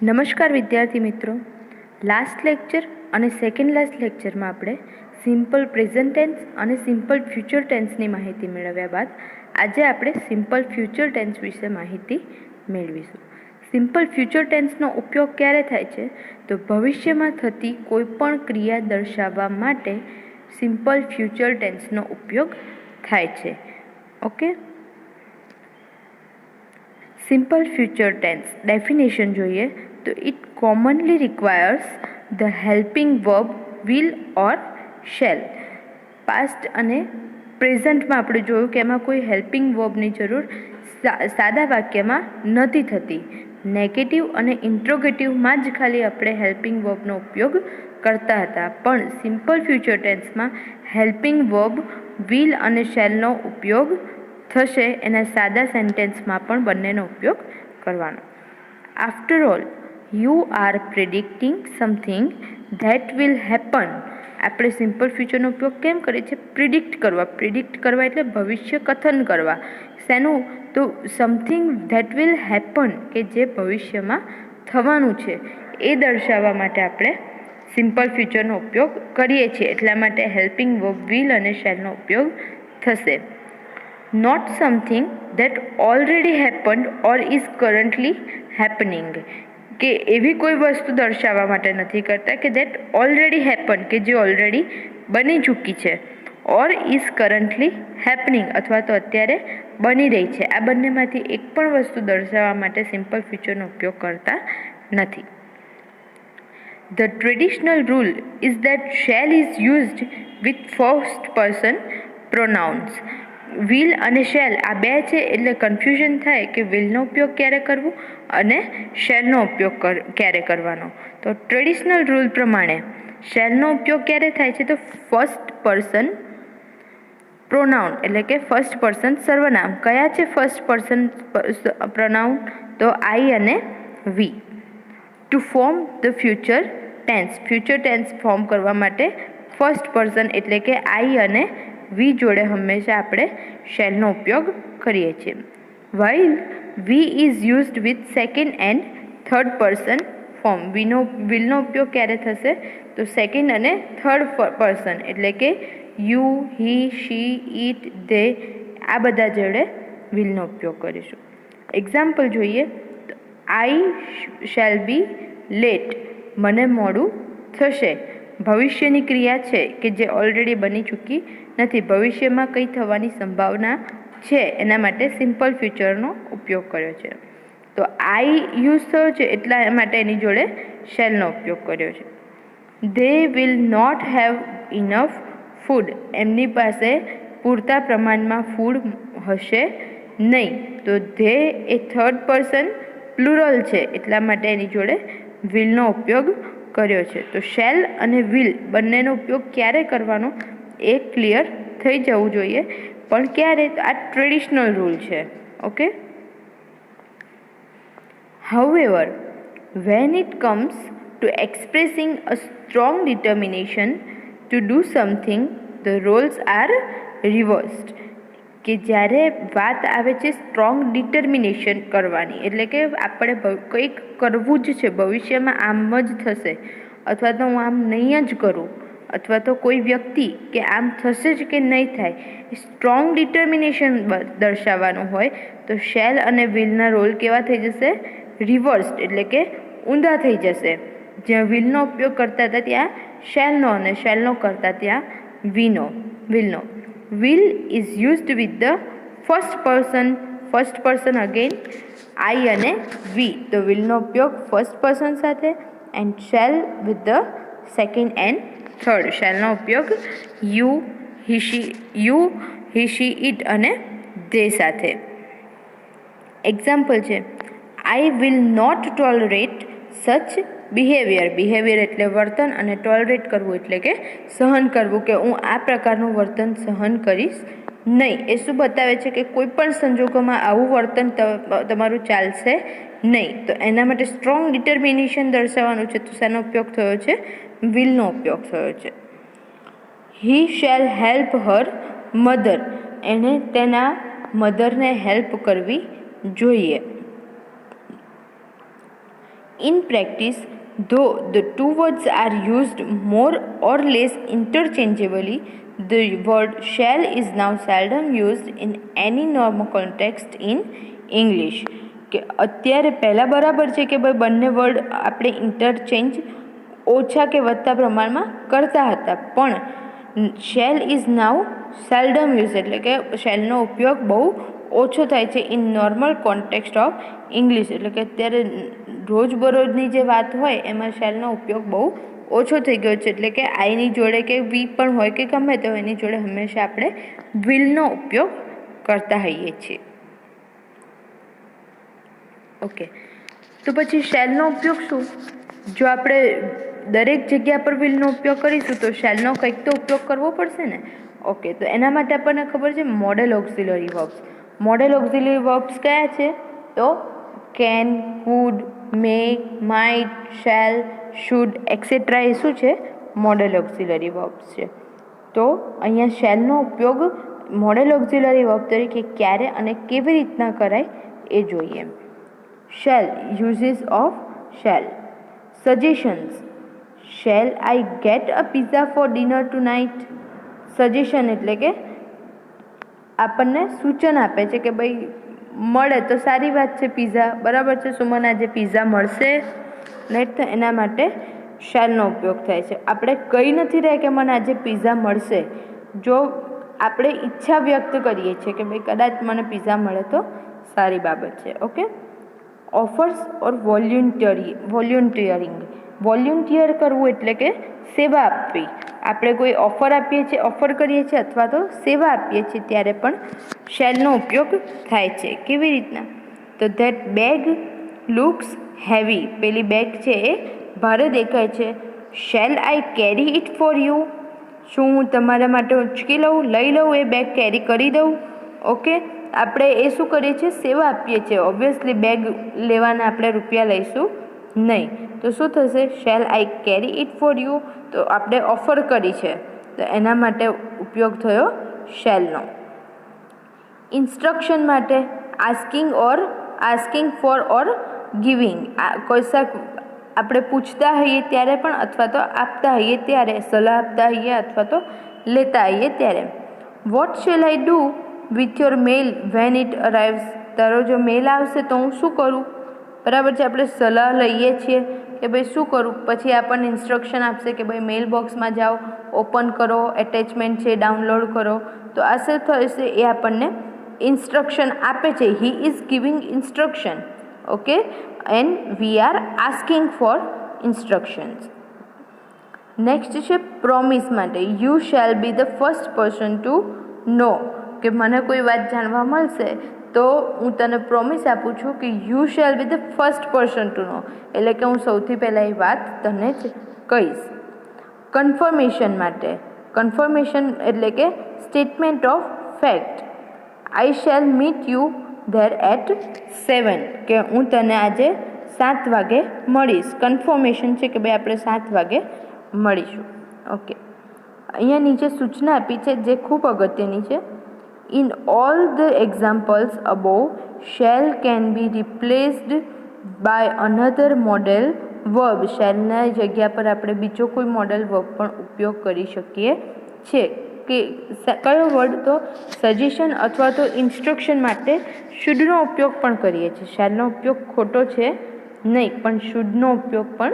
નમસ્કાર વિદ્યાર્થી મિત્રો, લાસ્ટ લેક્ચર અને સેકન્ડ લાસ્ટ લેક્ચરમાં આપણે સિમ્પલ પ્રેઝન્ટ ટેન્સ અને સિમ્પલ ફ્યુચર ટેન્સની માહિતી મેળવ્યા બાદ આજે આપણે સિમ્પલ ફ્યુચર ટેન્સ વિશે માહિતી મેળવીશું. સિમ્પલ ફ્યુચર ટેન્સનો ઉપયોગ ક્યારે થાય છે? તો ભવિષ્યમાં થતી કોઈપણ ક્રિયા દર્શાવવા માટે સિમ્પલ ફ્યુચર ટેન્સનો ઉપયોગ થાય છે. Okay, simple future tense definition જોઈએ તો it commonly requires the helping verb will or shall. Past અને પ્રેઝન્ટમાં આપણે જોયું કે એમાં કોઈ હેલ્પિંગ વર્બની જરૂર સાદા વાક્યમાં નથી થતી. નેગેટિવ અને ઇન્ટ્રોગેટિવમાં જ ખાલી આપણે હેલ્પિંગ વર્બનો ઉપયોગ કરતા હતા, પણ સિમ્પલ ફ્યુચર ટેન્સમાં હેલ્પિંગ વર્બ વિલ અને શેલનો ઉપયોગ થશે. એના સાદા સેન્ટેન્સમાં પણ બંનેનો ઉપયોગ કરવાનો. After all you are predicting something that will happen. આપણે સિમ્પલ ફ્યુચરનો ઉપયોગ કેમ કરીએ છીએ? પ્રિડિક્ટ કરવા એટલે ભવિષ્ય કથન કરવા. શેનું? તો સમથિંગ ધેટ વિલ હેપન, કે જે ભવિષ્યમાં થવાનું છે એ દર્શાવવા માટે આપણે સિમ્પલ ફ્યુચરનો ઉપયોગ કરીએ છીએ. એટલા માટે હેલ્પિંગ વર્બ વિલ અને શેલનો ઉપયોગ થશે. Not something that already happened or is currently happening, કે એવી કોઈ વસ્તુ દર્શાવવા માટે નથી કરતા કે ધેટ ઓલરેડી હેપન, કે જે ઓલરેડી બની ચૂકી છે, ઓર ઇઝ કરન્ટલી હેપનિંગ, અથવા તો અત્યારે બની રહી છે. આ બંનેમાંથી એક પણ વસ્તુ દર્શાવવા માટે સિમ્પલ ફ્યુચરનો ઉપયોગ કરતા નથી. The traditional rule is that shall is used with first person pronouns. Will અને શેલ આ બે છે એટલે કન્ફ્યુઝન થાય કે વિલનો ઉપયોગ ક્યારે કરવો અને શેલનો ઉપયોગ ક્યારે કરવાનો. તો ટ્રેડિશનલ રૂલ પ્રમાણે શેલનો ઉપયોગ ક્યારે થાય છે? તો ફર્સ્ટ પર્સન પ્રોનાઉન, એટલે કે ફર્સ્ટ પર્સન સર્વનામ. કયા છે ફર્સ્ટ પર્સન પ્રોનાઉન? તો આઈ અને we. To form the future tense form કરવા માટે ફર્સ્ટ પર્સન એટલે કે આઈ અને વી જોડે હંમેશા આપણે શેલનો ઉપયોગ કરીએ છીએ. While we is used with second and third person form. વિલનો ઉપયોગ ક્યારે થશે? તો સેકન્ડ અને થર્ડ પર્સન એટલે કે you, he, she, it, they, આ બધા જોડે વિલનો ઉપયોગ કરીશું. એક્ઝામ્પલ જોઈએ તો આઈ શેલ બી લેટ, મને મોડું થશે. ભવિષ્યની ક્રિયા છે કે જે ઓલરેડી બની ચૂકી નથી, ભવિષ્યમાં કંઈ થવાની સંભાવના છે, એના માટે સિમ્પલ ફ્યુચરનો ઉપયોગ કર્યો છે. તો આઈ યુઝ થયો છે એટલા માટે એની જોડે શેલનો ઉપયોગ કર્યો છે. They will not have enough food, એમની પાસે પૂરતા પ્રમાણમાં ફૂડ હશે નહીં. તો ધે એ થર્ડ પર્સન પ્લુરલ છે એટલા માટે એની જોડે વિલનો ઉપયોગ કર્યો છે. તો શેલ અને વિલ બંનેનો ઉપયોગ ક્યારે કરવાનો એ ક્લિયર થઈ જવું જોઈએ, પણ ક્યારે? આ ટ્રેડિશનલ રૂલ છે. Okay, however when it comes to expressing a strong determination to do something, the roles are reversed. કે જ્યારે વાત આવે છે સ્ટ્રોંગ ડિટર્મિનેશન કરવાની, એટલે કે આપણે કંઈક કરવું જ છે, ભવિષ્યમાં આમ જ થશે, અથવા તો હું આમ નહીં જ કરું, અથવા તો કોઈ વ્યક્તિ કે આમ થશે જ કે નહીં થાય, સ્ટ્રોંગ ડિટર્મિનેશન દર્શાવવાનું હોય તો શેલ અને વિલના રોલ કેવા થઈ જશે? રિવર્સ્ડ, એટલે કે ઊંધા થઈ જશે. જ્યાં વિલનો ઉપયોગ કરતા હતા ત્યાં શેલનો, અને શેલનો કરતા ત્યાં વિલનો. Will is used with the first person again I અને વી. તો વિલનો ઉપયોગ ફર્સ્ટ પર્સન સાથે, and shall with the second and third. શેલનો ઉપયોગ યુ, હી, શી, ઇટ અને ધે સાથે. એક્ઝામ્પલ છે I will not tolerate such behaviour એટલે વર્તન, અને ટોલરેટ કરવું એટલે કે સહન કરવું, કે હું આ પ્રકારનું વર્તન સહન કરીશ નહીં. એ શું બતાવે છે? કે કોઈ પણ સંજોગોમાં આવું વર્તન તમારું ચાલશે નહીં. તો એના માટે સ્ટ્રોંગ ડિટર્મિનેશન દર્શાવવાનું છે. તો શેનો ઉપયોગ થયો છે? વિલનો ઉપયોગ થયો છે. હી શેલ હેલ્પ હર મધર, એણે તેના મધરને હેલ્પ કરવી જોઈએ. In practice, though the two words are used more or less interchangeably, the word shall is now seldom used in any normal context in English. કે અત્યારે પહેલાં બરાબર છે કે ભાઈ બંને વર્ડ આપણે ઇન્ટરચેન્જ ઓછા કે વધતા પ્રમાણમાં કરતા હતા, પણ શેલ ઇઝ નાઉ સેલ્ડમ યુઝ, એટલે કે શેલનો ઉપયોગ બહુ ઓછો થાય છે in normal context of English. એટલે કે અત્યારે રોજબરોજની જે વાત હોય એમાં શેલનો ઉપયોગ બહુ ઓછો થઈ ગયો છે. એટલે કે આઈની જોડે કે વી પણ હોય કે ગમે તે હોય એની જોડે હંમેશા આપણે વિલનો ઉપયોગ કરતા હોઈએ છીએ. ઓકે, તો પછી શેલનો ઉપયોગ શું? જો આપણે દરેક જગ્યા પર વિલનો ઉપયોગ કરીશું તો શેલનો કંઈક તો ઉપયોગ કરવો પડશે ને. ઓકે, તો એના માટે આપણને ખબર છે modal auxiliary verbs. Modal auxiliary verbs કયા છે? તો can, could, may, might, shall, should etcetera એ શું છે? મોડેલ ઓક્સિલરી વર્બ્સ છે. તો અહીંયા શેલનો ઉપયોગ મોડેલ ઓક્સિલરી વર્બ તરીકે ક્યારે અને કેવી રીતના કરાય એ જોઈએ. Shall, uses of shall. Suggestions, shall I get a pizza for dinner tonight? Suggestion એટલે કે આપણને સૂચન આપે છે કે ભાઈ મળે તો સારી વાત છે પિઝા, બરાબર છે સુમન, આજે પિઝા મળશે રાઈટ, તો એના માટે શેલનો ઉપયોગ થાય છે. આપણે કહી નથી રહ્યા કે મને આજે પિઝા મળશે, જો આપણે ઈચ્છા વ્યક્ત કરીએ છીએ કે ભાઈ કદાચ મને પિઝા મળે તો સારી બાબત છે. ઓકે, ઓફર્સ ઓર વોલ્યુન્ટિયરિંગ. વોલ્યુન્ટિયર કરવું એટલે કે સેવા આપવી. આપણે કોઈ ઓફર આપીએ છીએ, ઓફર કરીએ છીએ અથવા તો સેવા આપીએ છીએ ત્યારે પણ શેલનો ઉપયોગ થાય છે. કેવી રીતના? તો ધેટ બેગ લુક્સ હેવી. પેલી બેગ છે એ ભારે દેખાય છે. Shall I carry it for you? શું હું તમારા માટે ઉંચકી લઉં, લઈ લઉં, એ બેગ કેરી કરી દઉં? ઓકે, આપણે એ શું કરીએ છીએ? સેવા આપીએ છીએ. ઓબ્વિયસલી બેગ લેવાના આપણે રૂપિયા લઈશું નહીં, તો શું થશે? Shall I carry it for you, તો આપણે ઓફર કરી છે તો એના માટે ઉપયોગ થયો શેલનો. ઇન્સ્ટ્રક્શન માટે આસ્કિંગ ફોર ઓર ગિવિંગ. કોઈ શાક આપણે પૂછતા હોઈએ ત્યારે પણ અથવા તો આપતા હોઈએ ત્યારે, સલાહ આપતા હોઈએ અથવા તો લેતા હોઈએ ત્યારે. What shall I do with your mail when it arrives? તારો જો મેલ આવશે તો હું શું કરું? બરાબર છે, આપણે સલાહ લઈએ છીએ કે ભાઈ શું કરું, પછી આપણને ઇન્સ્ટ્રક્શન આપશે કે ભાઈ મેલ બોક્સમાં જાઓ, ઓપન કરો, એટેચમેન્ટ છે ડાઉનલોડ કરો. તો આ શું થશે? એ આપણને ઇન્સ્ટ્રક્શન આપે છે. He is giving instruction. Okay, and we are asking for instructions. Next છે પ્રોમિસ માટે. You shall be the first person to know. કે મને કોઈ વાત જાણવા મળશે તો હું તને પ્રોમિસ આપું છું કે you shall be the first person to know, એટલે કે હું સૌથી પહેલાં એ વાત તને જ કહીશ. કન્ફર્મેશન માટે. કન્ફર્મેશન એટલે કે statement of fact. I shall meet you there at 7, કે હું તને આજે 7 વાગે મળીશ. કન્ફર્મેશન છે કે ભાઈ આપણે 7 વાગે મળીશું. ઓકે, અહીંયા નીચે સૂચના આપી છે જે ખૂબ અગત્યની છે. In all the examples above, shall can be replaced by another model verb. શેલના જગ્યા પર આપણે બીજો કોઈ મોડેલ વર્બ પણ ઉપયોગ કરી શકીએ છીએ. કે કયો વર્ડ? તો સજેશન અથવા તો ઇન્સ્ટ્રક્શન માટે શુડનો ઉપયોગ પણ કરીએ છીએ. શેલનો ઉપયોગ ખોટો છે નહીં, પણ શુડનો ઉપયોગ પણ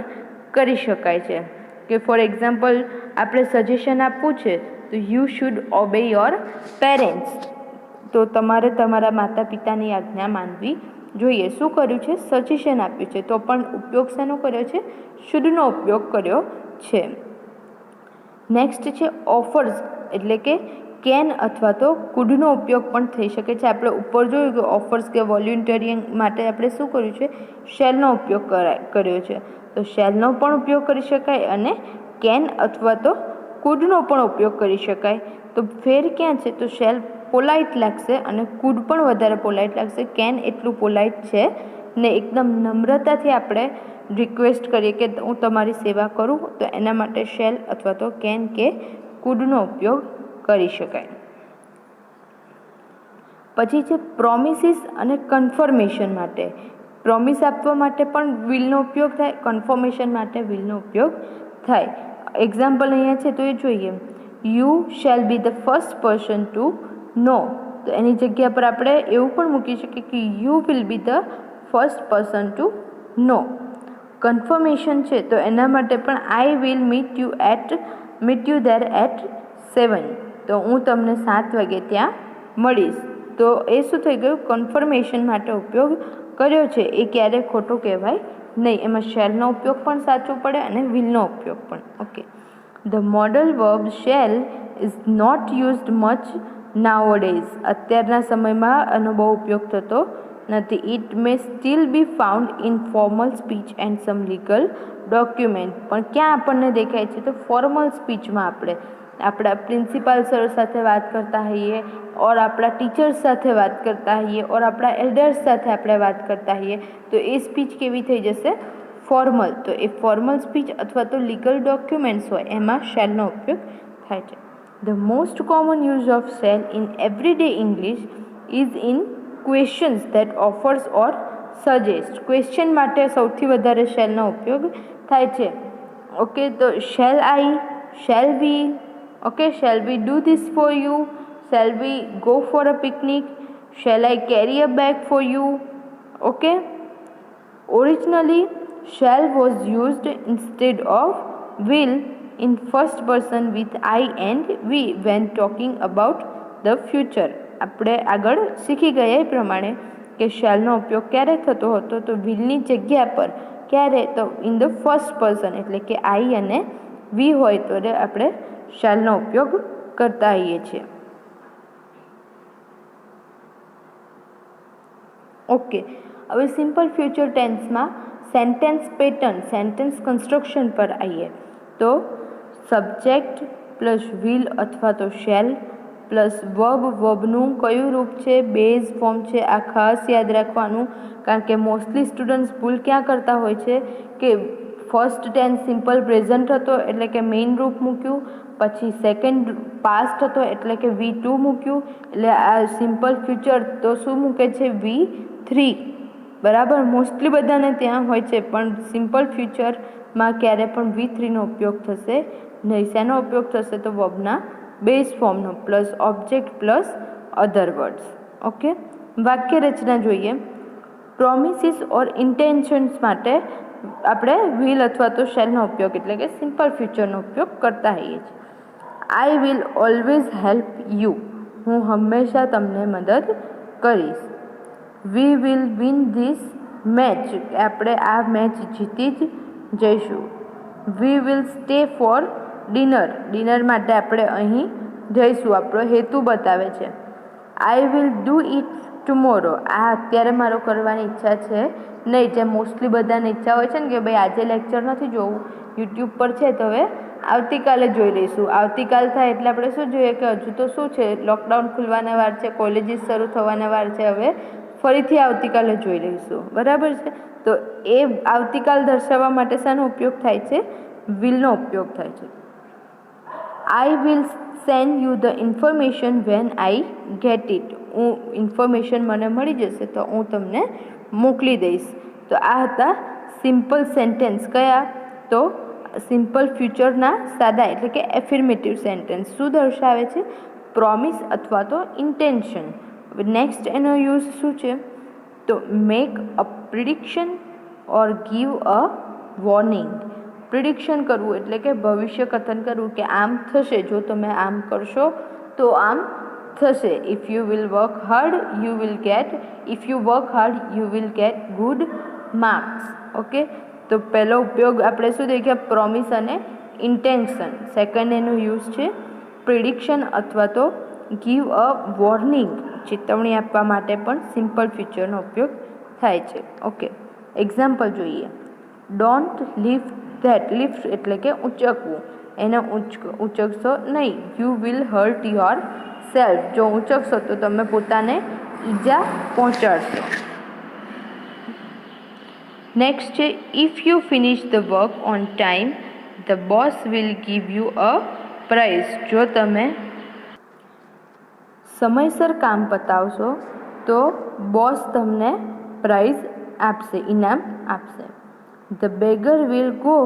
કરી શકાય છે. કે ફોર એક્ઝામ્પલ આપણે સજેશન આપવું છે તો you should obey your parents. તો તમારે તમારા માતા પિતાની આજ્ઞા માનવી જોઈએ. શું કર્યું છે? સજેશન આપ્યું છે, તો પણ ઉપયોગ શેનો કર્યો છે? શુડનો ઉપયોગ કર્યો છે. નેક્સ્ટ છે ઓફર્સ, એટલે કે કેન અથવા તો કુડનો ઉપયોગ પણ થઈ શકે છે. આપણે ઉપર જોયું કે ઓફર્સ કે વોલ્યુન્ટરિંગ માટે આપણે શું કર્યું છે? શેલનો ઉપયોગ કર્યો છે. તો શેલનો પણ ઉપયોગ કરી શકાય અને કેન અથવા તો કુડનો પણ ઉપયોગ કરી શકાય. તો ફેર ક્યાં છે? તો શેલ પોલાઇટ લાગશે અને કુડ પણ વધારે પોલાઇટ લાગશે. કેન એટલું પોલાઇટ છે ને, એકદમ નમ્રતાથી આપણે રિક્વેસ્ટ કરીએ કે હું તમારી સેવા કરું, તો એના માટે શેલ અથવા તો કેન કે કુડનો ઉપયોગ કરી શકાય. પછી છે પ્રોમિસીસ અને કન્ફર્મેશન માટે. પ્રોમિસ આપવા માટે પણ વિલનો ઉપયોગ થાય, કન્ફર્મેશન માટે વિલનો ઉપયોગ થાય. એક્ઝામ્પલ અહીંયા છે તો એ જોઈએ. You shall be the first person to know, તો એની જગ્યા પર આપણે એવું પણ મૂકી શકીએ કે you will be the first person to know. Confirmation છે તો એના માટે પણ I will meet you there at 7, તો હું તમને 7 વાગે ત્યાં મળીશ. તો એ શું થઈ ગયું, કન્ફર્મેશન માટે ઉપયોગ કર્યો છે, એ ક્યારેય ખોટું કહેવાય નહીં. એમાં શેલનો ઉપયોગ પણ સાચો પડે અને વિલનો ઉપયોગ પણ. Okay, the modal verb shall is not used much nowadays, અત્યારના સમયમાં આનો બહુ ઉપયોગ થતો નથી. It may still be found in formal speech and some legal document, પણ ક્યાં આપણને દેખાય છે તો ફોર્મલ સ્પીચમાં આપણે આપણા પ્રિન્સિપાલ સર સાથે વાત કરતા હોઈએ, ઓર આપણા ટીચર્સ સાથે વાત કરતા હોઈએ, ઓર આપણા એલ્ડર્સ સાથે આપણે વાત કરતા હોઈએ, તો એ સ્પીચ કેવી થઈ જશે, ફોર્મલ. તો એ ફોર્મલ સ્પીચ અથવા તો લીગલ ડોક્યુમેન્ટ્સ હોય એમાં શેલનો ઉપયોગ થાય છે. The most common use of shall in everyday English is in questions that offers or suggest. Question માટે સૌથી વધારે શેલનો ઉપયોગ થાય છે. ઓકે, તો shall I, shall we, okay, shall we do this for you, shall we go for a picnic, shall I carry a bag for you. Okay, originally shall was used instead of will in first person with I and we when talking about the future. આપણે આગળ શીખી ગયા એ પ્રમાણે કે શેલનો ઉપયોગ ક્યારે થતો હતો, તો વિલની જગ્યા પર ક્યારે, તો ઇન ધ ફર્સ્ટ પર્સન, એટલે કે આઈ અને વી હોય તો આપણે શેલનો ઉપયોગ કરતા હોઈએ છીએ. ઓકે, હવે સિમ્પલ ફ્યુચર ટેન્સમાં સેન્ટેન્સ પેટર્ન, સેન્ટેન્સ કન્સ્ટ્રક્શન પર આવીએ. તો સબ્જેક્ટ પ્લસ વિલ અથવા તો શેલ પ્લસ વર્બનું કયું રૂપ છે, બેઝ ફોર્મ છે. આ ખાસ યાદ રાખવાનું, કારણ કે મોસ્ટલી સ્ટુડન્ટ્સ ભૂલ ક્યાં કરતા હોય છે કે ફર્સ્ટ ટેન્સ સિમ્પલ પ્રેઝન્ટ હતો એટલે કે મેઇન રૂપ મૂક્યું, પછી સેકન્ડ પાસ્ટ હતો એટલે કે V2 મૂક્યું, એટલે આ સિમ્પલ ફ્યુચર તો શું મૂકે છે, V3. બરાબર, મોસ્ટલી બધાને ત્યાં હોય છે, પણ સિમ્પલ ફ્યુચરમાં ક્યારે પણ V3નો ઉપયોગ થશે નહીં. શેનો ઉપયોગ થશે તો વર્બના બેઝ ફોર્મનો plus object plus other words. Okay, વાક્ય રચના જોઈએ. પ્રોમિસીસ ઓર ઇન્ટેન્શન્સ માટે આપણે વિલ અથવા તો શેલનો ઉપયોગ એટલે કે સિમ્પલ ફ્યુચરનો ઉપયોગ કરતા હોઈએ છીએ. I will always help you, હું હંમેશા તમને મદદ કરીશ. We will win this match, આપણે આ મેચ જીતી જ જઈશું. We will stay for dinner, dinner માટે આપણે અહીં જઈશું, આપણો હેતુ બતાવે છે. I will do it tomorrow, આ અત્યારે મારો કરવાની ઈચ્છા છે નહીં, જે મોસ્ટલી બધાને ઈચ્છા હોય છે ને કે ભાઈ આજે લેક્ચર નથી જોવું, યુટ્યુબ પર છે તો હવે આવતીકાલે જોઈ લઈશું. આવતીકાલ થાય એટલે આપણે શું જોઈએ કે હજુ તો શું છે, લોકડાઉન ખુલવાના વાર છે, કોલેજીસ શરૂ થવાના વાર છે, હવે ફરીથી આવતીકાલે જોઈ લઈશું. બરાબર છે, તો એ આવતીકાલ દર્શાવવા માટે શાનો ઉપયોગ થાય છે, વિલનો ઉપયોગ થાય છે. I will send you the information when I get it, હું ઇન્ફોર્મેશન મને મળી જશે તો હું તમને મોકલી દઈશ. તો આ હતા સિમ્પલ સેન્ટેન્સ. કયા, તો સિમ્પલ ફ્યુચરના સાદા એટલે કે એફિર્મેટિવ સેન્ટેન્સ. શું દર્શાવે છે, પ્રોમિસ અથવા તો ઇન્ટેન્શન. નેક્સ્ટ એનો યુઝ શું છે, તો make a prediction or give a warning. Prediction કરવું એટલે કે ભવિષ્ય કથન કરવું કે આમ થશે, જો તમે આમ કરશો તો આમ થશે. If you will work hard you will get, if you work hard you will get good marks. Okay, તો પહેલો ઉપયોગ આપણે શું દેખ્યા, પ્રોમિસ અને ઇન્ટેન્શન. સેકન્ડ એનો યુઝ છે પ્રિડિક્શન અથવા તો ગીવ અ વોર્નિંગ, ચેતવણી આપવા માટે પણ સિમ્પલ ફ્યુચરનો ઉપયોગ થાય છે. ઓકે, એક્ઝામ્પલ જોઈએ. ડોન્ટ લિફ્ટ ધેટ, લિફ્ટ એટલે કે ઊંચકવું, એને ઊંચકશો નહીં. You will hurt your yourself ઊંચકશો તો તમે પોતાને ઈજા પહોંચાડશો. નેક્સ્ટ છે if you finish the work on time the boss will give you a prize, જો તમે સમયસર કામ પતાવશો તો બોસ તમને પ્રાઇઝ આપશે, ઇનામ આપશે. The beggar will go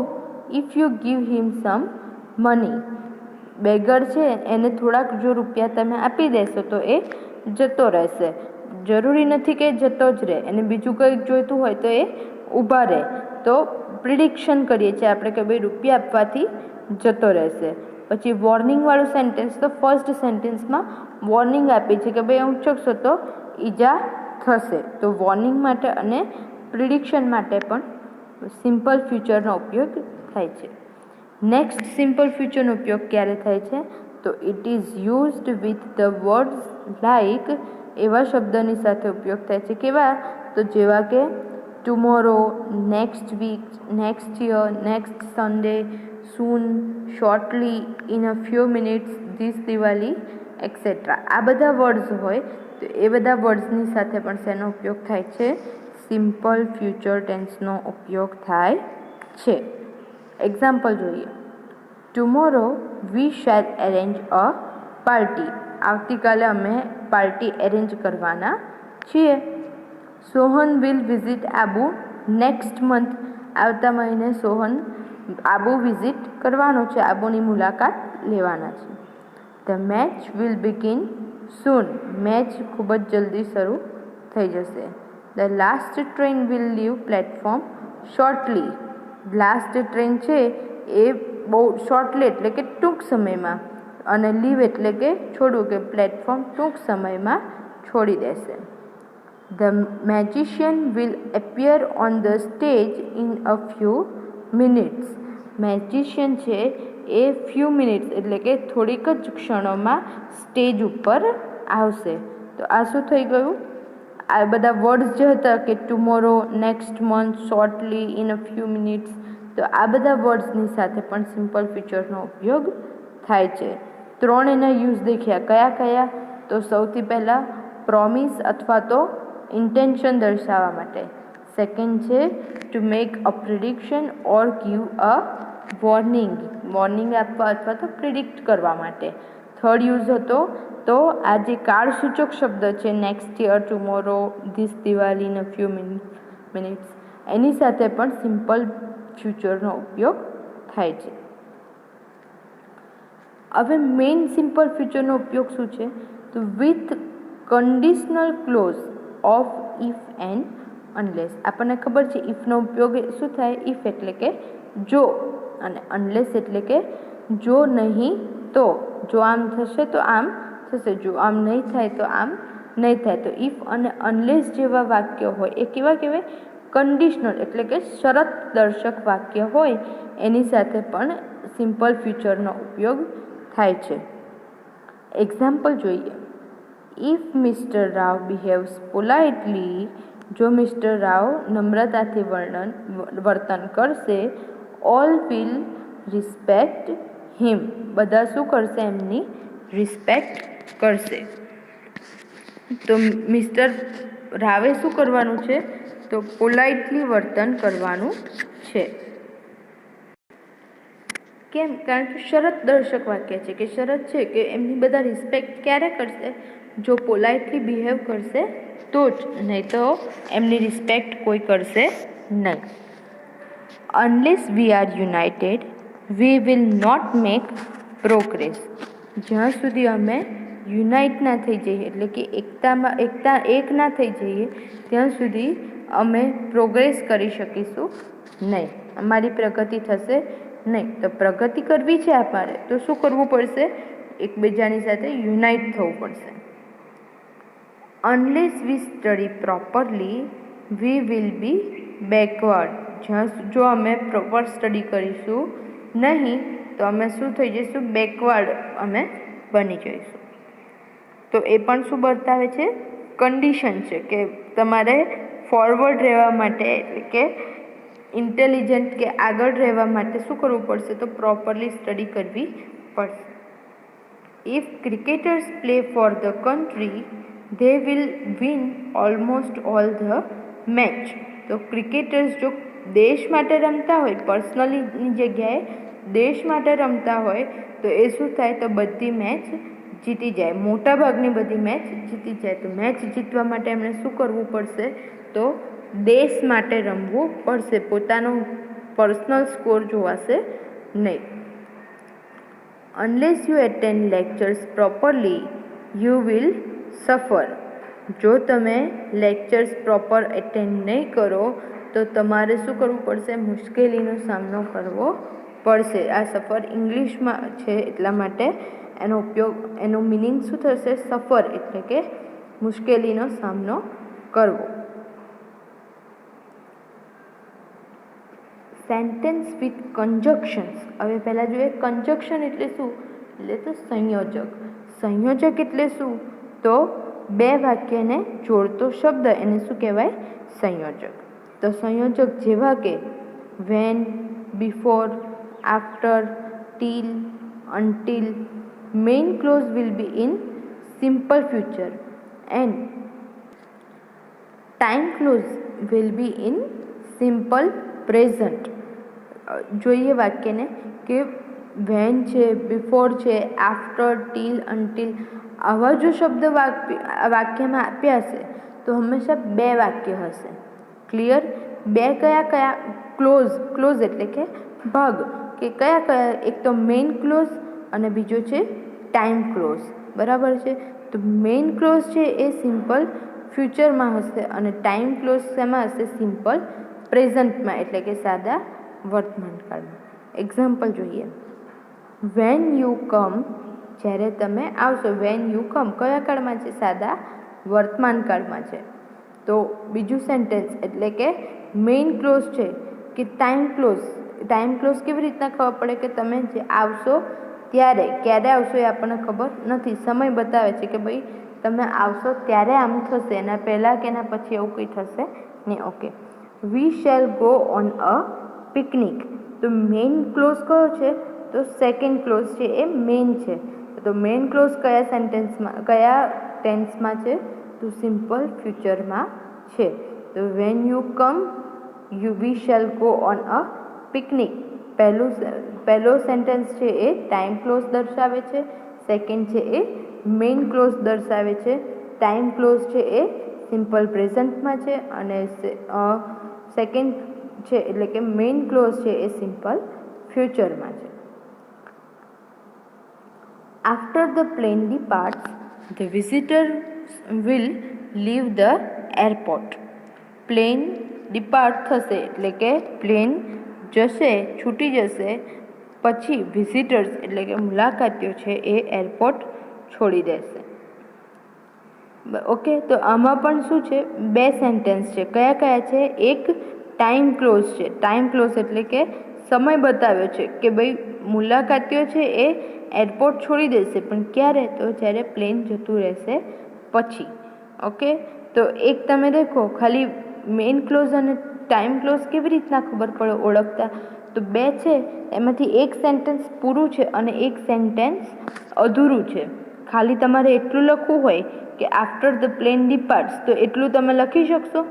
if you give him some money. Beggar છે એને થોડાક જો રૂપિયા તમે આપી દેશો તો એ જતો રહેશે. જરૂરી નથી કે જતો જ રહે, એને બીજું કંઈક જોઈતું હોય તો એ ઊભા રહે. તો પ્રિડિક્શન કરીએ છીએ આપણે કે ભાઈ રૂપિયા આપવાથી જતો રહેશે. પછી વોર્નિંગવાળું સેન્ટેન્સ, તો ફર્સ્ટ સેન્ટેન્સમાં વોર્નિંગ આપી છે કે ભાઈ ઉંચકશો તો ઈજા થશે. તો વોર્નિંગ માટે અને પ્રિડિક્શન માટે પણ સિમ્પલ ફ્યુચરનો ઉપયોગ થાય છે. નેક્સ્ટ સિમ્પલ ફ્યુચરનો ઉપયોગ ક્યારે થાય છે? તો it is used with the words like, એવા શબ્દની સાથે ઉપયોગ થાય છે. કેવા? તો જેવા કે tomorrow, next week, next year, next Sunday, soon, shortly, in a few minutes, this Diwali etcetera. આ બધા વર્ડ્સ હોય તો એ બધા વર્ડ્સની સાથે પણ શેનો ઉપયોગ થાય છે? સિમ્પલ ફ્યુચર ટેન્સનો ઉપયોગ થાય છે. એક્ઝામ્પલ જોઈએ. Tomorrow we shall arrange a party. આવતીકાલે અમે પાર્ટી એરેન્જ કરવાના છીએ. Sohan will visit Abu next month. આવતા મહિને સોહન આબુ વિઝિટ કરવાનો છે, આબુની મુલાકાત લેવાના છે. The match will begin soon. Match ખૂબ જ જલ્દી શરૂ થઈ જશે. The last train will leave platform shortly. Last train છે એ બહુ શોર્ટલી એટલે કે ટૂંક સમયમાં, અને લીવ એટલે કે છોડવું, કે પ્લેટફોર્મ ટૂંક સમયમાં છોડી દેશે. The magician will appear on the stage in a few minutes. Magician છે એ ફ્યુ મિનિટ્સ એટલે કે થોડીક જ ક્ષણોમાં સ્ટેજ ઉપર આવશે. તો આ શું થઈ ગયું? આ બધા વર્ડ્સ જે હતા કે tomorrow, next month, shortly, in a few minutes, તો આ બધા વર્ડ્સની સાથે પણ સિમ્પલ ફ્યુચરનો ઉપયોગ થાય છે. 3 એના યુઝ દેખ્યા. કયા કયા? તો સૌથી પહેલાં પ્રોમિસ અથવા તો ઇન્ટેન્શન દર્શાવવા માટે. સેકન્ડ છે two make a prediction or give a warning. Warning આપવા અથવા તો પ્રિડિક્ટ કરવા માટે. થર્ડ યુઝ હતો તો આ જે કાળસૂચક શબ્દ છે next year, tomorrow, this Diwali, in a few minutes, એની સાથે પણ સિમ્પલ ફ્યુચરનો ઉપયોગ થાય છે. હવે મેઇન સિમ્પલ ફ્યુચરનો ઉપયોગ શું છે? તો with conditional clause of if and unless. આપણને ખબર છે ઇફનો ઉપયોગ શું થાય? ઇફ એટલે કે જો, અને અનલેસ એટલે કે જો નહીં તો. જો આમ થશે તો આમ થશે, જો આમ નહીં થાય તો આમ નહીં થાય. તો ઇફ અને અનલેસ જેવા વાક્ય હોય એ કેવા કહેવાય? કન્ડિશનલ એટલે કે શરત દર્શક વાક્ય હોય એની સાથે પણ સિમ્પલ ફ્યુચરનો ઉપયોગ થાય છે. એક્ઝામ્પલ જોઈએ. If mister Rao behaves politely. જો મિસ્ટર રાવ નમ્રતાથી વર્તન કરશે, ઓલ વિલ રિસ્પેક્ટ હિમ. બધા શું કરશે? એમની રિસ્પેક્ટ કરશે. તો મિસ્ટર રાવે શું કરવાનું છે? તો પોલાઇટલી વર્તન કરવાનું છે. કેમ? કારણ કે શરત દર્શક વાક્ય છે, કે શરત છે કે એમની બધા રિસ્પેક્ટ ક્યારે કરશે? જો પોલાઇટલી બિહેવ કરશે તો જ, નહીં તો એમની રિસ્પેક્ટ કોઈ કરશે નહીં. Unless we are united we will not make progress. જ્યાં સુધી અમે યુનાઇટ ના થઈ જઈએ એટલે કે એક ના થઈ જઈએ ત્યાં સુધી અમે પ્રોગ્રેસ કરી શકીશું નહીં, અમારી પ્રગતિ થશે નહીં. તો પ્રગતિ કરવી છે અમારે તો શું કરવું પડશે? એકબીજાની સાથે યુનાઇટ થવું પડશે. Unless we study properly we will be backward. જો અમે પ્રોપર સ્ટડી કરીશું નહીં તો અમે શું થઈ જઈશું? બેકવર્ડ અમે બની જઈશું. તો એ પણ શું બતાવે છે? કન્ડિશન છે કે તમારે ફોરવર્ડ રહેવા માટે એટલે કે ઇન્ટેલિજન્ટ કે આગળ રહેવા માટે શું કરવું પડશે? તો પ્રોપરલી સ્ટડી કરવી પડશે. If cricketers play for the country they will win almost all the match. તો ક્રિકેટર્સ જો દેશ માટે રમતા હોય, પર્સનલીની જગ્યાએ દેશ માટે રમતા હોય તો એ શું થાય? તો બધી મેચ જીતી જાય, મોટાભાગની બધી મેચ જીતી જાય. તો મેચ જીતવા માટે એમણે શું કરવું પડશે? તો દેશ માટે રમવું પડશે, પોતાનો પર્સનલ સ્કોર જોવાશે નહીં. Unless you attend lectures properly you will સફર. જો તમે લેક્ચર્સ પ્રોપર એટેન્ડ નહીં કરો તો તમારે શું કરવું પડશે? મુશ્કેલીનો સામનો કરવો પડશે. આ સફર ઇંગ્લિશમાં છે એટલા માટે એનો મિનિંગ શું થશે? સફર એટલે કે મુશ્કેલીનો સામનો કરવો. Sentence with કન્જક્શન્સ. હવે પહેલાં જોઈએ કન્જક્શન એટલે શું? એટલે તો સંયોજક. સંયોજક એટલે શું? તો બે વાક્યને જોડતો શબ્દ એને શું કહેવાય? સંયોજક. તો સંયોજક જેવા કે when, before, after, till, until. Main clause will be in simple future and time clause will be in simple present. જોઈએ વાક્યને કે વેન છે, બિફોર છે, આફ્ટર, ટીલ, અનટીલ આવા જો શબ્દ વાક્યમાં આપ્યા હશે તો હંમેશા બે વાક્ય હશે. ક્લિયર? બે કયા? ક્લોઝ એટલે કે ભાગ. કે કયા? એક તો મેઇન ક્લોઝ અને બીજો છે ટાઈમ ક્લોઝ. બરાબર છે? તો મેઇન ક્લોઝ છે એ સિમ્પલ ફ્યુચરમાં હશે અને ટાઈમ ક્લોઝ શેમાં હશે? સિમ્પલ પ્રેઝન્ટમાં એટલે કે સાદા વર્તમાનકાળમાં. એક્ઝામ્પલ જોઈએ. વેન યુ કમ, જ્યારે તમે આવશો. વેન યુ કમ કયા કાળમાં છે? સાદા વર્તમાનકાળમાં છે. તો બીજું સેન્ટેન્સ એટલે કે મેઇન ક્લોઝ છે કે ટાઈમ ક્લોઝ. ટાઈમ ક્લોઝ કેવી રીતના ખબર પડે? કે તમે જે આવશો ત્યારે, ક્યારે આવશો એ આપણને ખબર નથી. સમય બતાવે છે કે ભાઈ તમે આવશો ત્યારે આમ થશે, એના પહેલાં કે એના પછી એવું કંઈ થશે નહીં. Okay. V shall go on a picnic. તો મેઇન ક્લોઝ કયો છે? તો સેકન્ડ ક્લોઝ છે એ મેઇન છે. તો મેઇન ક્લોઝ કયા ટેન્સમાં છે? તો સિમ્પલ ફ્યુચરમાં છે. તો when you come we shall go on a picnic. પહેલો સેન્ટેન્સ છે એ ટાઈમ ક્લોઝ દર્શાવે છે. સેકન્ડ છે એ મેઇન ક્લોઝ દર્શાવે છે. ટાઈમ ક્લોઝ છે એ સિમ્પલ પ્રેઝન્ટમાં છે અને સેકન્ડ છે એટલે કે મેઇન ક્લોઝ છે એ સિમ્પલ ફ્યુચરમાં છે. After the plane departs the visitors will leave the airport. Plane depart થશે એટલે કે પ્લેન જશે, છૂટી જશે, પછી વિઝિટર્સ એટલે કે મુલાકાતીઓ છે એ એરપોર્ટ છોડી દેશે. ઓકે. તો આમાં પણ શું છે? બે સેન્ટેન્સ છે. કયા છે? એક ટાઈમ ક્લોઝ છે. ટાઈમ ક્લોઝ એટલે કે સમય બતાવ્યો છે કે ભાઈ મુલાકાતીઓ છે એ એરપોર્ટ છોડી દેશે, પણ ક્યારે? તો જ્યારે પ્લેન જતું રહેશે પછી. ઓકે. તો એક તમે દેખો ખાલી મેઇન ક્લોઝ અને ટાઈમ ક્લોઝ કેવી રીતના ખબર પડે ઓળખતા? તો બે છે એમાંથી એક સેન્ટેન્સ પૂરું છે અને એક સેન્ટેન્સ અધૂરું છે. ખાલી તમારે એટલું લખવું હોય કે આફ્ટર ધ પ્લેન ડિપાર્ટ્સ, તો એટલું તમે લખી શકશો?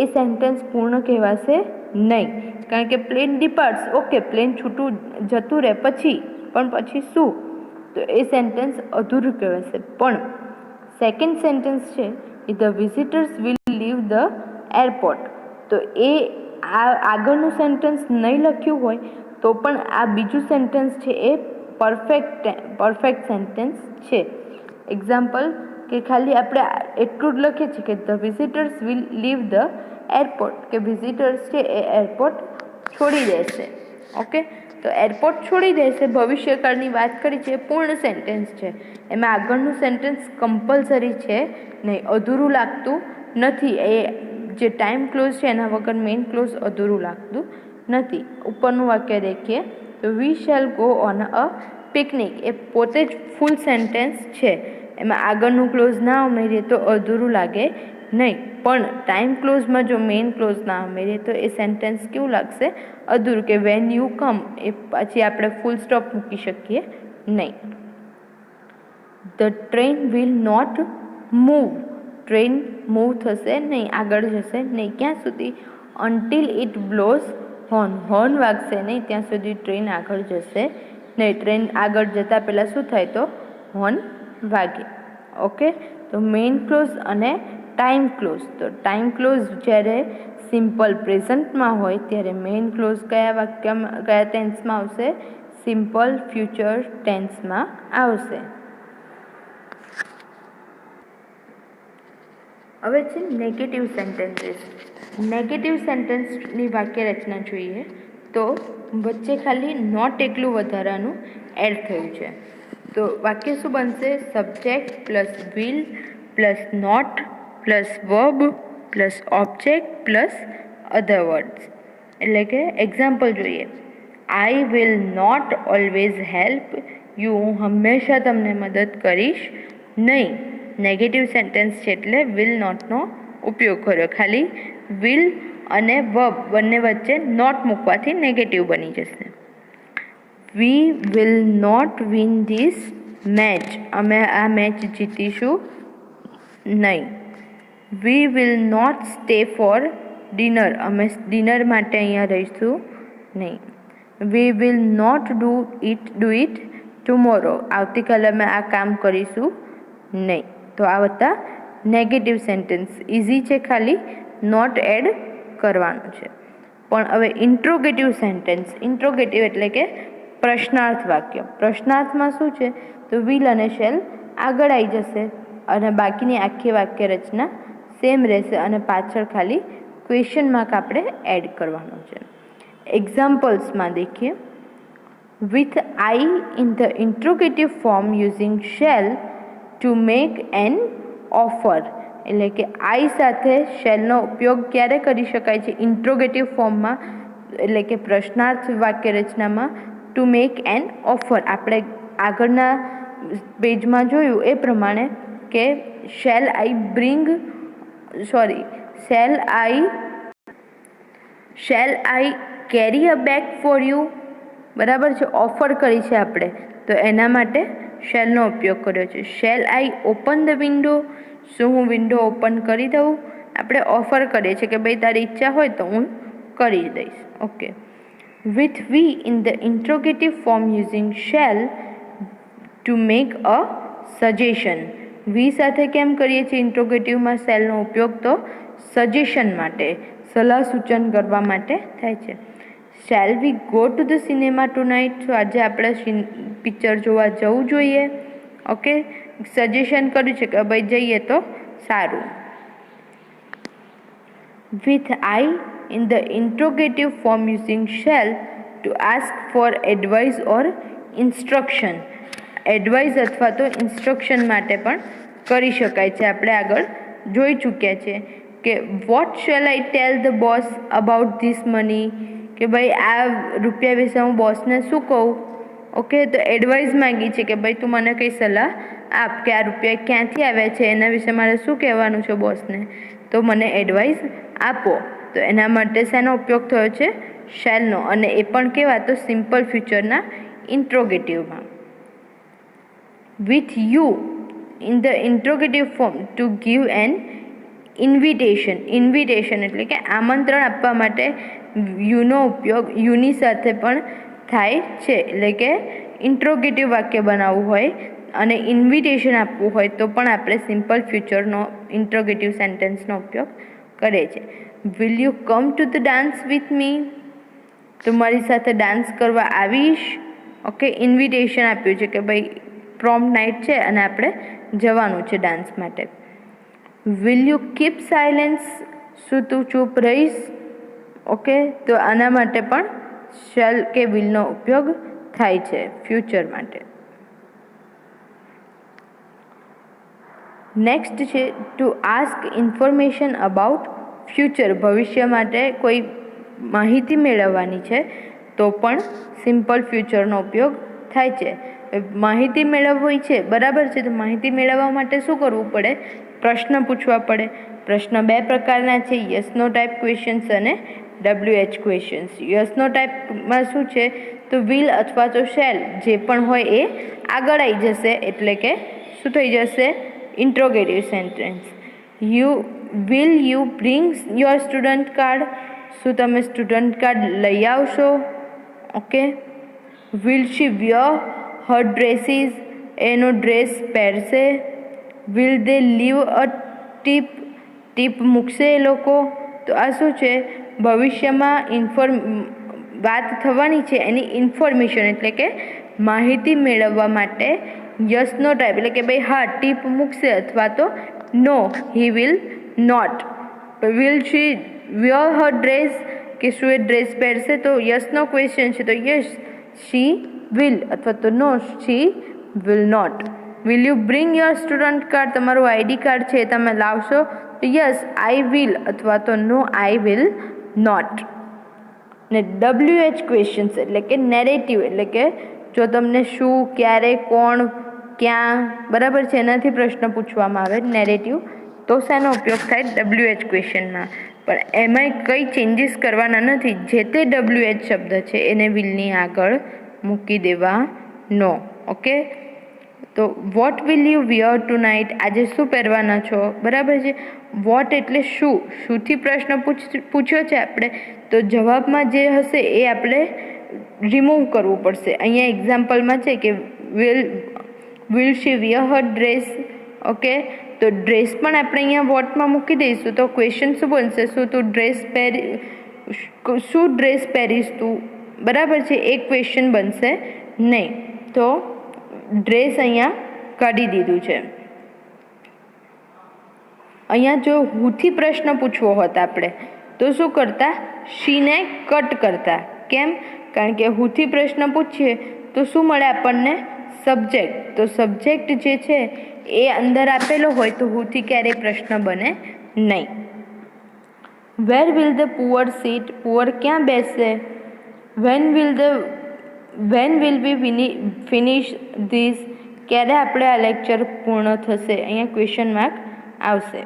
એ સેન્ટેન્સ પૂર્ણ કહેવાશે નહીં. કારણ કે પ્લેન ડિપાર્ટ્સ, ઓકે, પ્લેન છૂટું જતું રહે પછી, પણ પછી શું? તો એ સેન્ટેન્સ અધૂરું કહેવાશે. પણ સેકન્ડ સેન્ટેન્સ છે એ the visitors will leave the airport. તો એ આગળનું સેન્ટેન્સ નહીં લખ્યું હોય તો પણ આ બીજું સેન્ટેન્સ છે એ પરફેક્ટ સેન્ટેન્સ છે. એક્ઝામ્પલ કે ખાલી આપણે એટલું જ લખીએ છીએ કે the visitors will leave the airport, કે વિઝિટર્સ છે એ એરપોર્ટ છોડી દેશે. ઓકે. તો એરપોર્ટ છોડી દેશે ભવિષ્યકાળની વાત કરી છે, એ પૂર્ણ સેન્ટેન્સ છે. એમાં આગળનું સેન્ટેન્સ કમ્પલસરી છે નહીં, અધૂરું લાગતું નથી. એ જે ટાઈમ ક્લોઝ છે એના વગર મેઇન ક્લોઝ અધૂરું લાગતું નથી. ઉપરનું વાક્ય દેખીએ તો we shall go on a picnic એ પોતે જ ફૂલ સેન્ટેન્સ છે. એમાં આગળનું ક્લોઝ ના ઉમેરીએ તો અધૂરું લાગે નહીં, પણ ટાઈમ ક્લોઝમાં જો મેઇન ક્લોઝ ના ઉમેરીએ તો એ સેન્ટેન્સ કેવું લાગશે? અધૂરું. કે વેન યુ કમ એ પછી આપણે ફૂલ સ્ટોપ મૂકી શકીએ નહીં. The train will not move. Train move થશે નહીં, આગળ જશે નહીં. ક્યાં સુધી? Until it blows horn. Horn વાગશે નહીં ત્યાં સુધી ટ્રેન આગળ જશે નહીં. ટ્રેન આગળ જતાં પહેલાં શું થાય? તો હોર્ન વાગે. ઓકે. તો મેઇન ક્લોઝ અને ટાઈમ ક્લોઝ. તો ટાઈમ ક્લોઝ જ્યારે સિમ્પલ પ્રેઝન્ટમાં હોય ત્યારે મેઇન ક્લોઝ કયા ટેન્સમાં આવશે? સિમ્પલ ફ્યુચર ટેન્સમાં આવશે. હવે છે નેગેટિવ સેન્ટેન્સીસ. નેગેટિવ સેન્ટેન્સની વાક્ય રચના જોઈએ તો વચ્ચે ખાલી નોટ એકલું વધારાનું એડ થયું છે. તો વાક્ય શું બનશે? Subject plus will plus not plus verb plus object plus other words. એટલે કે એક્ઝામ્પલ જોઈએ. I will not always help you. હું હંમેશા તમને મદદ કરીશ નહીં. નેગેટિવ સેન્ટેન્સ છે એટલે વિલ નોટનો ઉપયોગ કર્યો. ખાલી વિલ અને વર્બ બંને વચ્ચે નોટ મૂકવાથી નેગેટિવ બની જશે. We will not win this match. અમે આ મેચ જીતીશું નહીં. We will not stay for dinner. અમે ડિનર માટે અહીંયા રહીશું નહીં. We will not do it tomorrow. આવતીકાલે અમે આ કામ કરીશું નહીં. તો આ હતા નેગેટિવ સેન્ટેન્સ. ઇઝી છે, ખાલી નોટ એડ કરવાનું છે. પણ હવે ઇન્ટ્રોગેટિવ સેન્ટેન્સ. ઇન્ટ્રોગેટિવ એટલે કે પ્રશ્નાર્થ વાક્ય. પ્રશ્નાર્થમાં શું છે? તો વિલ અને શેલ આગળ આવી જશે અને બાકીની આખી વાક્ય રચના સેમ રહેશે અને પાછળ ખાલી ક્વેશ્ચન માર્ક આપણે એડ કરવાનો છે. એક્ઝામ્પલ્સમાં દેખીએ. With I in the interrogative form using shall to make an offer. એટલે કે આઈ સાથે શેલનો ઉપયોગ ક્યારે કરી શકાય છે? ઇન્ટ્રોગેટિવ ફોર્મમાં, એટલે કે પ્રશ્નાર્થ વાક્ય રચનામાં. ટુ મેક એન ઓફર આપણે આગળના પેજમાં જોયું એ પ્રમાણે કે shall I carry a bag for you. બરાબર છે, ઓફર કરી છે આપણે, તો એના માટે શેલનો ઉપયોગ કર્યો છે. Shall I open the window. શું હું વિન્ડો ઓપન કરી દઉં? આપણે ઓફર કરીએ છીએ કે ભાઈ તારી ઈચ્છા હોય તો હું કરી દઈશ. Okay. With we in the interrogative form using shall to make a suggestion. We સાથે કેમ કરીએ છીએ ઇન્ટ્રોગેટિવમાં શેલનો ઉપયોગ? તો સજેશન માટે, સલાહ સૂચન કરવા માટે થાય છે. Shall we go to the cinema tonight. તો આજે આપણે પિક્ચર જોવા જવું જોઈએ. ઓકે, સજેશન કર્યું છે કે ભાઈ જઈએ તો સારું. With I in the interrogative form using shall to ask for advice or instruction. Advice અથવા તો ઇન્સ્ટ્રક્શન માટે પણ કરી શકાય છે. આપણે આગળ જોઈ ચૂક્યા છે કે what shall I tell the boss about this money. કે ભાઈ આ રૂપિયા વિશે હું બોસને શું કહું? ઓકે, તો એડવાઇસ માંગી છે કે ભાઈ તું મને કંઈ સલાહ આપ કે આ રૂપિયા ક્યાંથી આવ્યા છે, એના વિશે મારે શું કહેવાનું છે બોસને, તો મને એડવાઇસ આપો. તો એના માટે શેનો ઉપયોગ થયો છે? શેલનો. અને એ પણ કેવા? તો સિમ્પલ ફ્યુચરના ઇન્ટ્રોગેટિવમાં. With you in the interrogative form to give an invitation. Invitation એટલે કે આમંત્રણ આપવા માટે યુનો ઉપયોગ યુની સાથે પણ થાય છે. એટલે કે ઇન્ટ્રોગેટિવ વાક્ય બનાવવું હોય અને ઇન્વિટેશન આપવું હોય તો પણ આપણે સિમ્પલ ફ્યુચરનો ઇન્ટ્રોગેટિવ સેન્ટેન્સનો ઉપયોગ કરીએ છીએ. Will you come to the dance with me. તો મારી સાથે ડાન્સ કરવા આવીશ. ઓકે, ઇન્વિટેશન આપ્યું છે કે ભાઈ પ્રોમ નાઇટ છે અને આપણે જવાનું છે ડાન્સ માટે. Will you keep silence. શું તું ચૂપ રહીશ? ઓકે, તો આના માટે પણ શેલ કે વિલનો ઉપયોગ થાય છે ફ્યુચર માટે. નેક્સ્ટ છે to ask information about future. ભવિષ્ય માટે કોઈ માહિતી મેળવવાની છે તો પણ સિમ્પલ ફ્યુચરનો ઉપયોગ થાય છે. માહિતી મેળવવી છે, બરાબર છે, તો માહિતી મેળવવા માટે શું કરવું પડે? પ્રશ્ન પૂછવા પડે. પ્રશ્ન બે પ્રકારના છે, યસ નો ટાઈપ ક્વેશ્ચન્સ અને WH ક્વેશ્ચન્સ. યસ નો ટાઈપમાં શું છે? તો વિલ અથવા તો શેલ જે પણ હોય એ આગળ આવી જશે, એટલે કે શું થઈ જશે? Interrogative sentence. Will you bring your student card. શું તમે સ્ટુડન્ટ કાર્ડ લઈ આવશો? Okay. Will she wear her dresses. એનો ડ્રેસ પહેરશે. Will they leave a tip. Tip મૂકશે એ લોકો? તો આ શું છે? ભવિષ્યમાં વાત થવાની છે એની ઇન્ફોર્મેશન એટલે કે માહિતી મેળવવા માટે યસનો ટાઈપ એટલે કે ભાઈ હા ટીપ મૂકશે અથવા તો no he will not. Will she wear her dress કે શું એ ડ્રેસ પહેરશે? તો યસનો ક્વેશ્ચન છે તો યસ શી વિલ અથવા તો no she will not. Will you bring your student card? તમારું આઈડી કાર્ડ છે એ તમે લાવશો? તો યસ આઈ વિલ અથવા તો નો આઈ વિલ નોટ. ને WH ક્વેશ્ચન્સ એટલે કે નેરેટિવ એટલે કે જો તમને શું, ક્યારે, કોણ, ક્યાં બરાબર છે એનાથી પ્રશ્ન પૂછવામાં આવે નેરેટિવ તો શેનો ઉપયોગ થાય? WH ક્વેશ્ચનમાં. પણ એમાંય કંઈ ચેન્જીસ કરવાના નથી. જે તે WH શબ્દ છે એને વિલની આગળ મૂકી દેવાનો. ઓકે, તો what will you wear tonight? આજે શું પહેરવાના છો? બરાબર છે. વોટ એટલે શું, શુંથી પ્રશ્ન પૂછ્યો છે આપણે તો જવાબમાં જે હશે એ આપણે રિમૂવ કરવું પડશે. અહીંયા એક્ઝામ્પલમાં છે કે will she wear her dress? Okay, તો ડ્રેસ પણ આપણે અહીંયા વોટમાં મૂકી દઈશું તો ક્વેશ્ચન શું બનશે? શું ડ્રેસ પહેરીશ તું? બરાબર છે, એ ક્વેશ્ચન બનશે નહીં. તો ડ્રેસ અહીંયા કાઢી દીધું છે. અહીંયા જો હુથી પ્રશ્ન પૂછવો હોત આપણે તો શું કરતા? શીને કટ કરતા. કેમ? કારણ કે હુથી પ્રશ્ન પૂછીએ તો શું મળે આપણને? સબ્જેક્ટ. તો સબ્જેક્ટ જે છે એ અંદર આપેલો હોય તો હુથી ક્યારેય પ્રશ્ન બને નહીં. Where will the poor seat? Poor ક્યાં બેસશે? When will we finish this? ક્યારે આપણે આ લેક્ચર પૂર્ણ થશે? અહીંયા ક્વેશ્ચન માર્ક આવશે.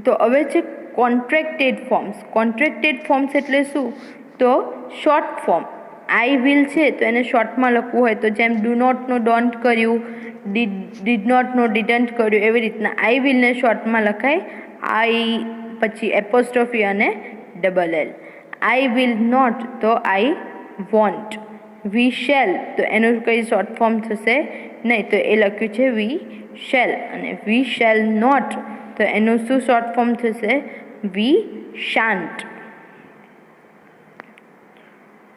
તો હવે છે કોન્ટ્રેક્ટેડ ફોર્મ્સ. કોન્ટ્રેક્ટેડ ફોર્મ્સ એટલે શું? તો શોર્ટ ફોર્મ. આઈ વિલ છે તો એને શોર્ટમાં લખવું હોય તો જેમ ડુ નોટનું ડોન્ટ કર્યું, ડીડ નોટનું ડીડન્ટ કર્યું, એવી રીતના આઈ વિલને શોર્ટમાં લખાય આઈ પછી એપોસ્ટ્રોફી અને LL. આઈ વિલ નોટ તો આઈ વોન્ટ. વી શેલ તો એનું કંઈ શોર્ટ ફોર્મ થશે નહીં તો એ લખ્યું છે વી શેલ. અને વી શેલ નોટ તો એનું શું શોર્ટ ફોર્મ થશે? વી શાન્ટ.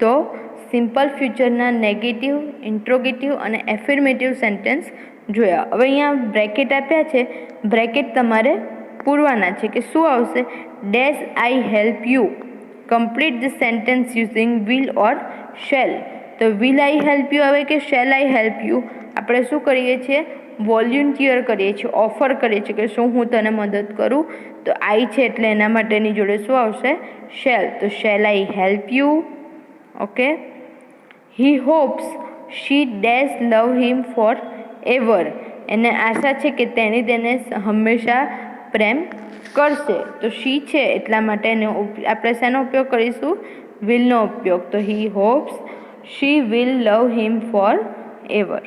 તો સિમ્પલ ફ્યુચરના નેગેટિવ, ઇન્ટ્રોગેટિવ અને એફર્મેટિવ સેન્ટેન્સ જોયા. હવે અહીંયા બ્રેકેટ આપ્યા છે, બ્રેકેટ તમારે પૂરવાના છે કે શું આવશે? Dash I help you. Complete the sentence using will or shall. તો વિલ આઈ હેલ્પ યુ આવે કે શેલ આઈ હેલ્પ યુ? આપણે શું કરીએ છીએ? વોલ્યુન્ટિયર કરીએ છીએ, ઓફર કરીએ છીએ કે શું હું તને મદદ કરું? તો આઈ છે એટલે એના માટેની જોડે શું આવશે? શેલ. તો shall I help you. Okay. He hopes she dash love him forever. એને આશા છે કે તેણી તેને હંમેશા પ્રેમ કરશે. તો શી છે એટલા માટે આપણે શેનો ઉપયોગ કરીશું? વિલનો ઉપયોગ. તો he hopes she will love him forever.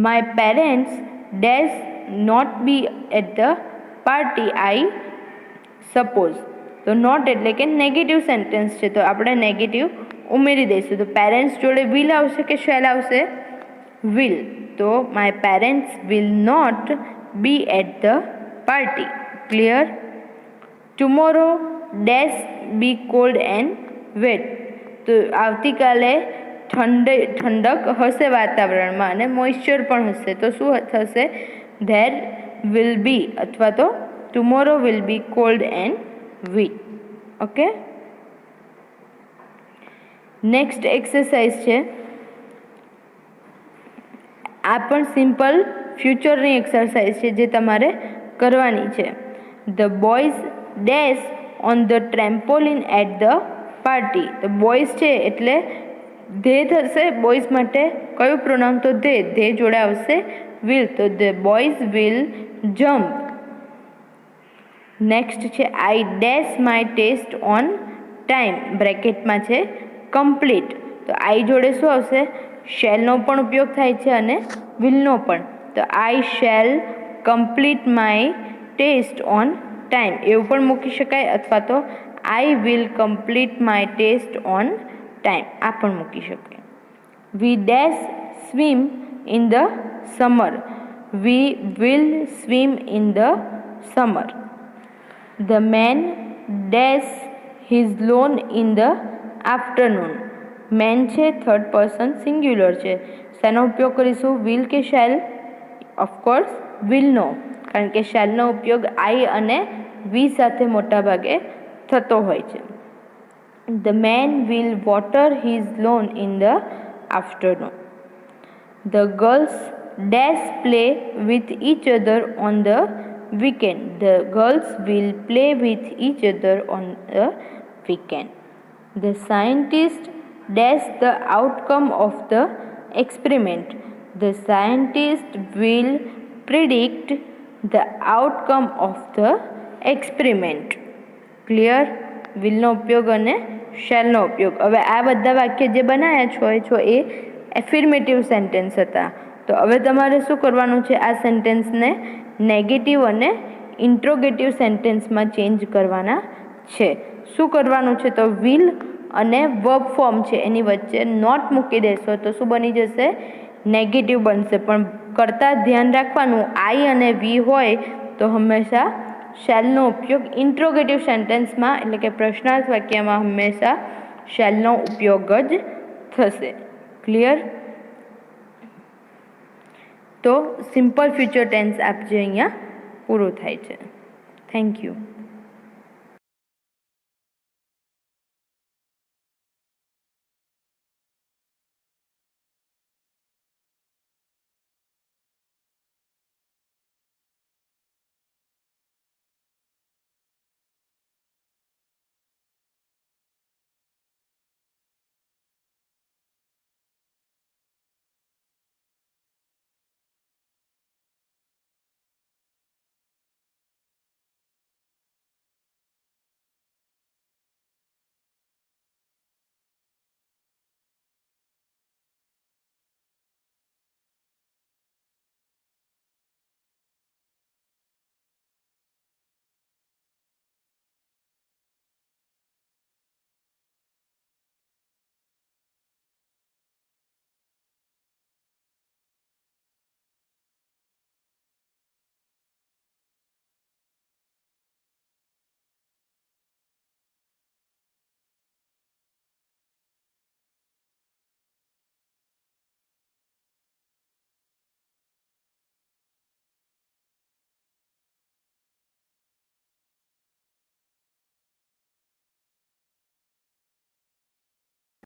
My parents dash not be at the party I suppose. તો નોટ એટલે કે નેગેટિવ સેન્ટેન્સ છે તો આપણે નેગેટિવ ઉમેરી દઈશું. તો પેરેન્ટ્સ જોડે વિલ આવશે કે શેલ આવશે? વિલ. તો my parents will not be at the party. Clear? Tomorrow dash be cold and wet. તો આવતીકાલે ઠંડક હશે વાતાવરણમાં અને મોઇશ્ચર પણ હશે. તો શું થશે? ધેર વિલ બી અથવા તો tomorrow will be cold and wet. Okay. Next exercise છે, આ પણ સિમ્પલ ફ્યુચરની એક્સરસાઇઝ છે જે તમારે કરવાની છે. The boys dash on the trampoline at the party. તો બોયઝ છે એટલે ધે થશે. બોયઝ માટે કયું પ્રોનાઉન? તો ધે જોડે આવશે વિલ. તો the boys will jump. Next છે I dash my test on time. બ્રેકેટમાં છે કમ્પ્લીટ. તો આઈ જોડે શું આવશે? શેલનો પણ ઉપયોગ થાય છે અને વિલનો પણ. તો I shall complete my test on time એવું પણ મૂકી શકાય અથવા તો I will complete my test on time આ પણ મૂકી શકાય. We dash swim in the summer. We will swim in the summer. The man dash his lawn in the afternoon. Man છે થર્ડ પર્સન સિંગ્યુલર છે. શેનો ઉપયોગ કરીશું, will કે શેલ? ઓફકોર્સ વિલનો, કારણ કે શેલનો ઉપયોગ આઈ અને વી સાથે મોટાભાગે થતો હોય છે. The man will water his lawn in the afternoon. The girls dash play with each other on the weekend. The girls will play with each other on the weekend. The scientist dash the outcome of the experiment. The scientist will predict the outcome of the experiment. Clear? will નો ઉપયોગ અને shall નો ઉપયોગ. હવે આ બધા વાક્ય જે બનાવ્યા છો એ એફિર્મેટિવ સેન્ટેન્સ હતા. તો હવે તમારે શું કરવાનું છે, આ સેન્ટેન્સને નેગેટિવ અને ઇન્ટ્રોગેટિવ સેન્ટેન્સમાં ચેન્જ કરવાના છે. શું કરવાનું છે, તો વિલ અને વર્બ ફોર્મ છે એની વચ્ચે નોટ મૂકી દેશો તો શું બની જશે, નેગેટિવ બનશે. પણ કરતાં ધ્યાન રાખવાનું, આઈ અને વી હોય તો હંમેશા શેલનો ઉપયોગ ઇન્ટ્રોગેટિવ સેન્ટેન્સમાં એટલે કે પ્રશ્નાર્થ વાક્યમાં હંમેશા શેલનો ઉપયોગ જ થશે. ક્લિયર? તો સિમ્પલ ફ્યુચર ટેન્સ આપ જે અહીંયા પૂરું થાય છે. Thank you.